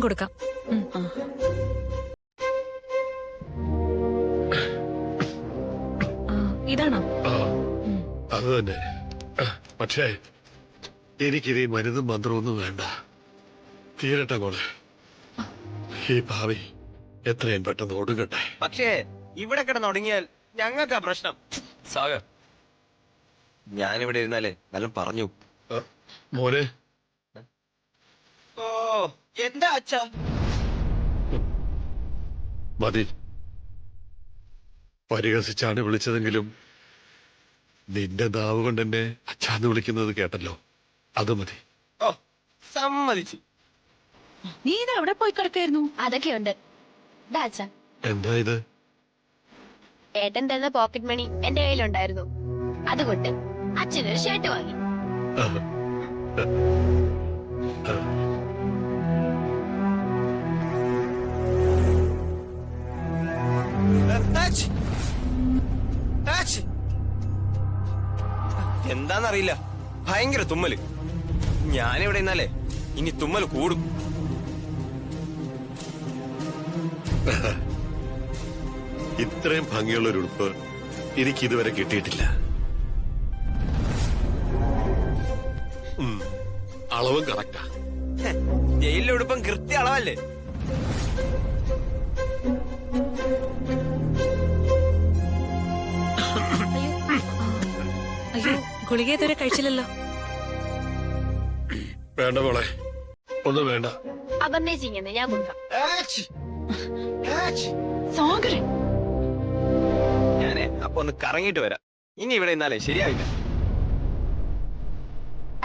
കൊടുക്കാം. ഇതാണോ? അത് തന്നെ. പക്ഷേ എനിക്കിത് ഈ മരുന്നും മന്ത്രമൊന്നും വേണ്ട. തീരട്ടെ മോളെ. ഈ ഭാവി എത്രയും പെട്ടെന്ന് ഒടുങ്ങട്ടെ. പക്ഷേ ഇവിടെ കിടന്നൊടുങ്ങിയാൽ ഞങ്ങൾക്കാ പ്രശ്നം. സാഗർ, ഞാനിവിടെ ഇരുന്നാലേ നല്ല പറഞ്ഞു. മോനെ, ഓ എന്താ അച്ഛാ? മതി. പരിഹസിച്ചാണ് വിളിച്ചതെങ്കിലും നിന്റെ നാവ് കൊണ്ട് എന്നെ അച്ഛാന്ന് വിളിക്കുന്നത് കേട്ടല്ലോ, അത് മതി. ഓ സമ്മതിച്ചു. നീ ഇത് എവിടെ പോയി കിടക്കായിരുന്നു? അതൊക്കെയുണ്ട്. എന്താ ഇത്? ഏട്ടൻ തന്ന പോക്കറ്റ് മണി എന്റെ കയ്യിലുണ്ടായിരുന്നു. അതുകൊണ്ട് അച്ഛനൊരു ഷർട്ട് വാങ്ങി. എന്താന്നറിയില്ല, ഭയങ്കര തുമ്മല്. ഞാനിവിടെ ഇന്നാലേ ഇനി തുമ്മൽ കൂടും. ഇത്രയും ഭംഗിയുള്ള ഒരു ഉടുപ്പ് എനിക്ക് ഇതുവരെ കിട്ടിയിട്ടില്ല. അളവും കറക്റ്റാ. ജയിലിലെ ഉടുപ്പം കൃത്യ അളവല്ലേ? അയ്യോ, ഗുളിക ഇതുവരെ കഴിച്ചില്ലല്ലോ. വേണ്ട മോളെ, ഒന്നും വേണ്ട. അപർണേച്ചിങ്ങനെ ഞാൻ കൊടുക്കാം. ഞാനേ അപ്പൊ ഒന്ന് കറങ്ങിട്ട് വരാം. ഇനി ഇവിടെ ഇന്നാലേ ശരിയാവില്ല.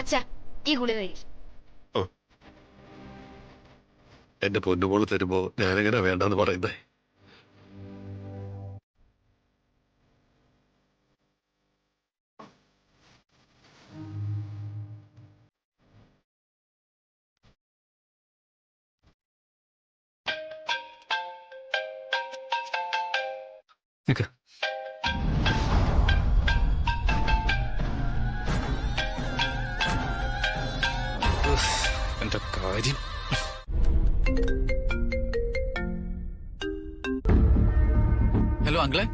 അച്ഛാ, ഈ ഗുളിക കഴിച്ചു. എന്റെ പൊന്നുമോള് തരുമ്പോ ഞാനെങ്ങനെ വേണ്ടെന്ന് പറയുന്നേ? എന്റെ കാര്യം. ഹലോ അങ്കിളെ.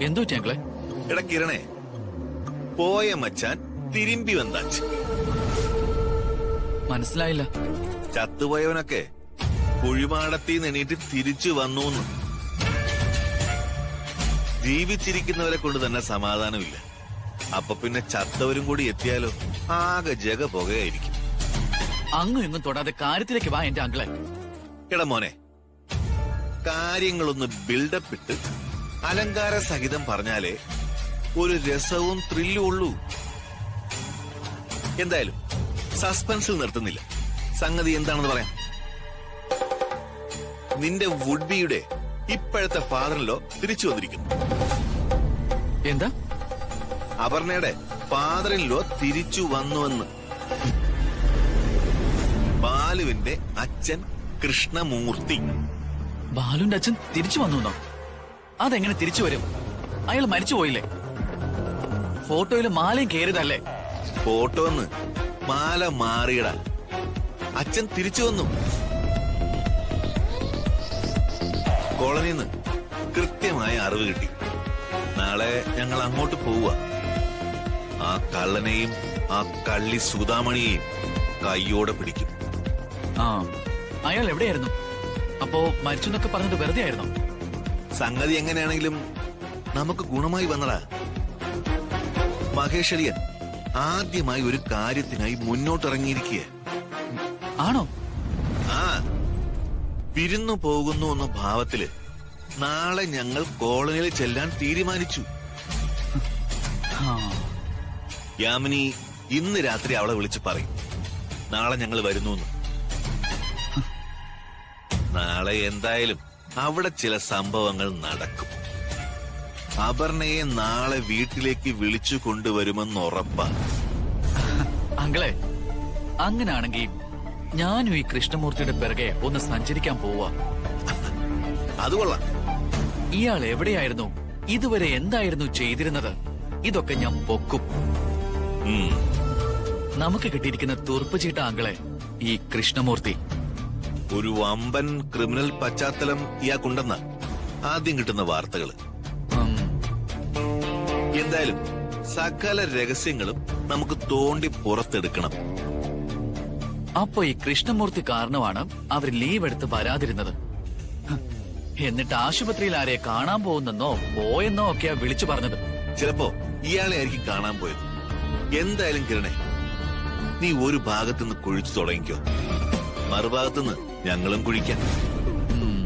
എന്തോ അങ്കിളെ? എടാ കിരണേ, പോയ മച്ചാൻ തിരുമ്പി വന്നാച്ച്. മനസ്സിലായില്ല. ചത്തുപോയവനൊക്കെ കുഴിമാടത്തിൽ എണീറ്റ് തിരിച്ചു വന്നു. ജീവിച്ചിരിക്കുന്നവരെ കൊണ്ട് തന്നെ സമാധാനമില്ല. അപ്പൊ പിന്നെ ചത്തവരും കൂടി എത്തിയാലോ ആകെ ജഗ പുകയായിരിക്കും. അങ്ങും ഇങ്ങും തൊടാതെ കാര്യത്തിലേക്ക് വാ എന്റെ അങ്കിളെ. എടാ മോനെ, കാര്യങ്ങളൊന്ന് ബിൽഡപ്പ് ഇട്ട് അലങ്കാര സഹിതം പറഞ്ഞാലേ ഒരു രസവും ത്രില്ലും ഉള്ളൂ. എന്തായാലും സസ്പെൻസിൽ നിർത്തുന്നില്ല. സംഗതി എന്താണെന്ന് പറയാം. നിന്റെ വുഡ്ബിയുടെ ഇപ്പോഴത്തെ ഫാദറിലോ തിരിച്ചു വന്നിരിക്കുന്നു. എന്താ? അപർണയുടെ ഫാദറിലോ തിരിച്ചു വന്നുവെന്ന്. ബാലുവിന്റെ അച്ഛൻ കൃഷ്ണമൂർത്തി. ബാലുവിന്റെ അച്ഛൻ തിരിച്ചു വന്നു? അതെങ്ങനെ തിരിച്ചു വരും? അയാൾ മരിച്ചു പോയില്ലേ? ഫോട്ടോയിൽ മാലയും കയറിയതല്ലേ? ഫോട്ടോ ഒന്ന് മാല മാറിയടാ. അച്ഛൻ തിരിച്ചു വന്നു. കോളനിന്ന് കൃത്യമായ അറിവ് കിട്ടി. നാളെ ഞങ്ങൾ അങ്ങോട്ട് പോവുക. ആ കള്ളനെയും ആ കള്ളി സുധാമണിയെയും കയ്യോടെ പിടിക്കും. ആ, അയാൾ എവിടെയായിരുന്നു? അപ്പോ മരിച്ചെന്നൊക്കെ പറഞ്ഞത് വെറുതെ ആയിരുന്നോ? സംഗതി എങ്ങനെയാണെങ്കിലും നമുക്ക് ഗുണമായി വന്നടാ. മഹേഷരിയൻ ആദ്യമായി ഒരു കാര്യത്തിനായി മുന്നോട്ടിറങ്ങിയിരിക്കുക. ആണോ? ആ, വിരുന്നു പോകുന്നു എന്ന ഭാവത്തില് നാളെ ഞങ്ങൾ കോളനിയിൽ ചെല്ലാൻ തീരുമാനിച്ചു. യാമിനി ഇന്ന് രാത്രി അവളെ വിളിച്ച് പറയും നാളെ ഞങ്ങൾ വരുന്നു. നാളെ എന്തായാലും അവിടെ ചില സംഭവങ്ങൾ നടക്കും. അപർണയെ നാളെ വീട്ടിലേക്ക് വിളിച്ചു കൊണ്ടുവരുമെന്ന് ഉറപ്പാ. അങ്കിളെ, അങ്ങനാണെങ്കിൽ ഞാനും ഈ കൃഷ്ണമൂർത്തിയുടെ പിറകെ ഒന്ന് സഞ്ചരിക്കാൻ പോവാ. അത് കൊള്ളാം. ഇയാൾ എവിടെയായിരുന്നു? ഇതുവരെ എന്തായിരുന്നു ചെയ്തിരുന്നത്? ഇതൊക്കെ ഞാൻ പൊക്കും. ഉം. നമുക്ക് കിട്ടിയിരിക്കുന്ന തുറുപ്പ് ചീട്ട ആങ്കളെ ഈ കൃഷ്ണമൂർത്തി. ഒരു വമ്പൻ ക്രിമിനൽ പശ്ചാത്തലം ഇയാൾക്കുണ്ടെന്ന ആദ്യം കിട്ടുന്ന വാർത്തകള്. ഉം, എന്തായാലും സകല രഹസ്യങ്ങളും നമുക്ക് തോണ്ടി പുറത്തെടുക്കണം. അപ്പൊ ഈ കൃഷ്ണമൂർത്തി കാരണമാണ് അവർ ലീവ് എടുത്ത് വരാതിരുന്നത്. ഹ്, എന്നിട്ട് ആശുപത്രിയിൽ ആരെ കാണാൻ പോകുന്നെന്നോ പോയെന്നോ ഒക്കെയാ വിളിച്ചു പറഞ്ഞത്. ചിലപ്പോ ഇയാളെ ആയിരിക്കും കാണാൻ പോയത്. എന്തായാലും കിരണേ, നീ ഒരു ഭാഗത്തുനിന്ന് കുഴിച്ചു തുടങ്ങിക്കോ, മറുഭാഗത്തുനിന്ന് ഞങ്ങളും കുഴിക്കാം. ഉം,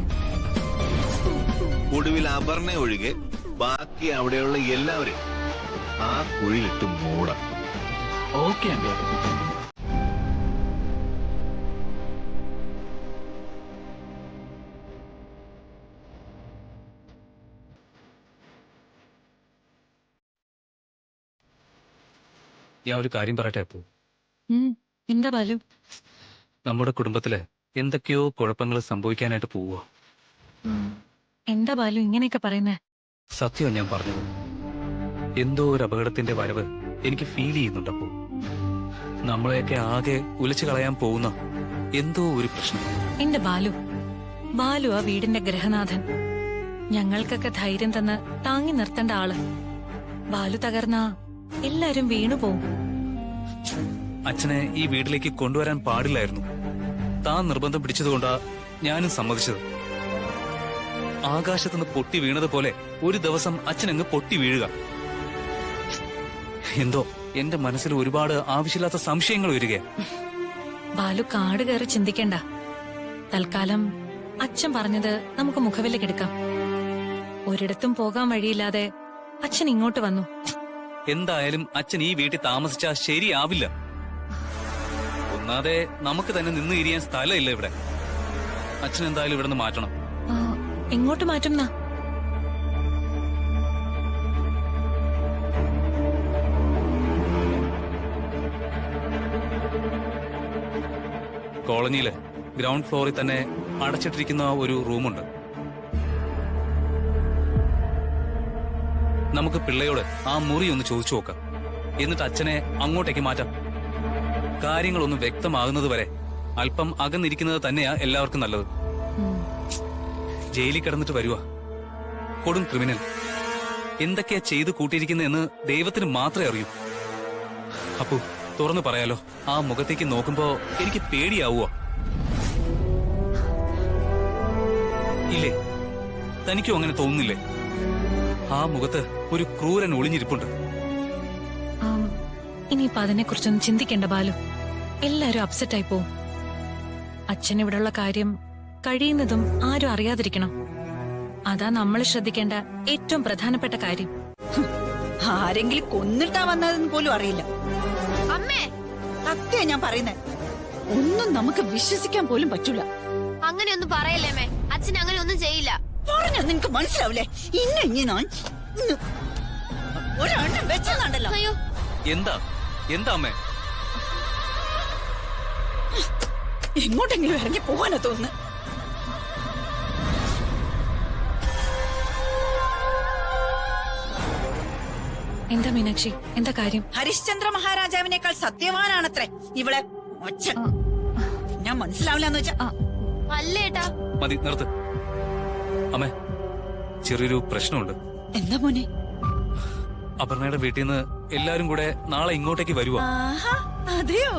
ഒടുവിൽ അപർണ ഒഴികെ ബാക്കി അവിടെയുള്ള എല്ലാവരെയും ആ കുഴിയിലിട്ട് മൂടാം. Okay uncle. ഞാൻ ഒരു കാര്യം പറയട്ടെ അപ്പു. എന്താ ബാലു? നമ്മുടെ കുടുംബത്തില് എന്തൊക്കെയോ കുഴപ്പങ്ങൾ സംഭവിക്കാനായിട്ട് പോവുക. എന്താ ബാലു ഇങ്ങനെയൊക്കെ പറയുന്നേ? സത്യം ഞാൻ പറഞ്ഞത്. എന്തോ ഒരു അപകടത്തിന്റെ വരവ് എനിക്ക് ഫീൽ ചെയ്യുന്നുണ്ട് അപ്പു. നമ്മളെയൊക്കെ ആകെ ഉലച്ചു കളയാൻ പോകുന്ന എന്തോ ഒരു പ്രശ്നം. എന്റെ ബാലു, ബാലു ആ വീടിന്റെ ഗ്രഹനാഥൻ. ഞങ്ങൾക്കൊക്കെ ധൈര്യം തന്ന് താങ്ങി നിർത്തേണ്ട ആള്. ബാലു തകർന്നാ എല്ലാരും വീണുപോകും. അച്ഛനെ ഈ വീട്ടിലേക്ക് കൊണ്ടുവരാൻ പാടില്ലായിരുന്നു. താൻ നിർബന്ധം പിടിച്ചതുകൊണ്ടാ ഞാനും സമ്മതിച്ചത്. ആകാശത്തുനിന്ന് പൊട്ടി വീണതുപോലെ ഒരു ദിവസം അച്ഛനങ്ങ് പൊട്ടി വീഴുക. എന്തോ എന്റെ മനസ്സിൽ ഒരുപാട് ആവശ്യമില്ലാത്ത സംശയങ്ങൾ വരിക. ബാലു കാട് കയറി ചിന്തിക്കണ്ട. തൽക്കാലം അച്ഛൻ പറഞ്ഞത് നമുക്ക് മുഖവിലക്കെടുക്കാം. ഒരിടത്തും പോകാൻ വഴിയില്ലാതെ അച്ഛൻ ഇങ്ങോട്ട് വന്നു. എന്തായാലും അച്ഛൻ ഈ വീട്ടിൽ താമസിച്ചാൽ ശരിയാവില്ല. ഒന്നാതെ നമുക്ക് തന്നെ നിന്ന് ഇരിയാൻ സ്ഥലമില്ല ഇവിടെ. അച്ഛൻ എന്തായാലും ഇവിടെ നിന്ന് മാറ്റണം. ആ, എങ്ങോട്ട് മാറ്റും? കോളനിയിലെ ഗ്രൗണ്ട് ഫ്ലോറിൽ തന്നെ അടച്ചിട്ടിരിക്കുന്ന ഒരു റൂമുണ്ട്. നമുക്ക് പിള്ളയോട് ആ മുറി ഒന്ന് ചോദിച്ചു നോക്കാം. എന്നിട്ട് അച്ഛനെ അങ്ങോട്ടേക്ക് മാറ്റാം. കാര്യങ്ങളൊന്ന് വ്യക്തമാകുന്നത് വരെ അല്പം അകന്നിരിക്കുന്നത് തന്നെയാ എല്ലാവർക്കും നല്ലത്. ജയിലിൽ കിടന്നിട്ട് വരുവാ കൊടും ക്രിമിനൽ. എന്തൊക്കെയാ ചെയ്തു കൂട്ടിയിരിക്കുന്നതെന്ന് ദൈവത്തിന് മാത്രമേ അറിയൂ. അപ്പു, തുറന്നു പറയാലോ, ആ മുഖത്തേക്ക് നോക്കുമ്പോ എനിക്ക് പേടിയാവുക. ഇല്ലേ? തനിക്കും അങ്ങനെ തോന്നുന്നില്ലേ? ആ മുഖത്ത് ഒരു ക്രൂരൻ ഒളിഞ്ഞിരിപ്പുണ്ട്. ഇനിയിപ്പൊ അതിനെക്കുറിച്ചൊന്നും ചിന്തിക്കണ്ട ബാലു. എല്ലാരും അപ്സെറ്റ് ആയി പോവും. അച്ഛൻ ഇവിടെയുള്ള കാര്യം കഴിയുന്നതും ആരും അറിയാതിരിക്കണം. അതാ നമ്മൾ ശ്രദ്ധിക്കേണ്ട ഏറ്റവും പ്രധാനപ്പെട്ട കാര്യം. ആരെങ്കിലും കൊന്നിട്ടാ വന്നതെന്ന് പോലും അറിയില്ല. അമ്മേ, സത്യം ഞാൻ പറയുന്നത്. ഒന്നും നമുക്ക് വിശ്വസിക്കാൻ പോലും പറ്റൂല. അങ്ങനെയൊന്നും പറയല്ലേ അമ്മേ. അച്ഛൻ അങ്ങനെ ഒന്നും ചെയ്യില്ല. പറഞ്ഞ നിനക്ക് മനസ്സിലാവില്ലേ? ഇനി ഞാൻ ഒരെണ്ണം വെച്ചെന്നുണ്ടല്ലോ. അയ്യോ, എന്താ എന്താ അമ്മേ? എങ്ങോട്ടെങ്കിലും ഇറങ്ങി പോകാനാ തോന്നുന്നു. എന്താ മീനാക്ഷി, എന്താ കാര്യം? ഹരിശ്ചന്ദ്ര മഹാരാജാവിനേക്കാൾ സത്യവാനാണത്രേ ഇവളെ അച്ഛൻ. ഞാൻ മനസ്സിലാവില്ലെന്ന് വെച്ചാ അല്ലേട്ടാ. മതി, നിർത്ത്. അമ്മേ, ചെറിയൊരു പ്രശ്നമുണ്ട്. എന്താ മോനെ? അപർണയുടെ വീട്ടിൽ നിന്ന് എല്ലാരും കൂടെ നാളെ ഇങ്ങോട്ടേക്ക് വരുവാ. ആഹാ, അതെയോ?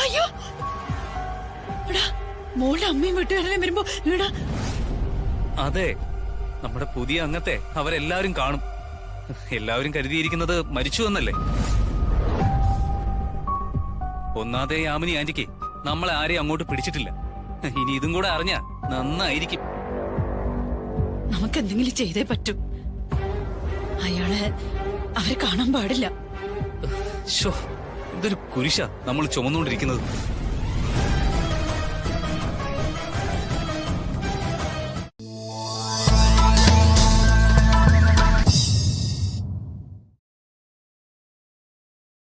അയ്യോ, മോളുടെ അമ്മയും വീട്ടുകാരെല്ലാം വരുമ്പോ ഇവിടെ. അതെ, നമ്മുടെ പുതിയ അംഗത്തെ അവരെല്ലാരും കാണും. എല്ലാവരും കരുതിയിരിക്കുന്നത് മരിച്ചു എന്നല്ലേ. ഒന്നാതെ യാമിനി ആന്റിക്ക് നമ്മളെ ആരെയും അങ്ങോട്ട് പിടിച്ചിട്ടില്ല. ഇനി ഇതും കൂടെ അറിഞ്ഞാ നന്നായിരിക്കും. നമുക്ക് എന്തെങ്കിലും ചെയ്തേ പറ്റൂ. അയാളെ അവരെ കാണാൻ പാടില്ല. ശോ, ഇതൊരു കുരിശാ നമ്മൾ ചുമന്നുകൊണ്ടിരിക്കുന്നത്.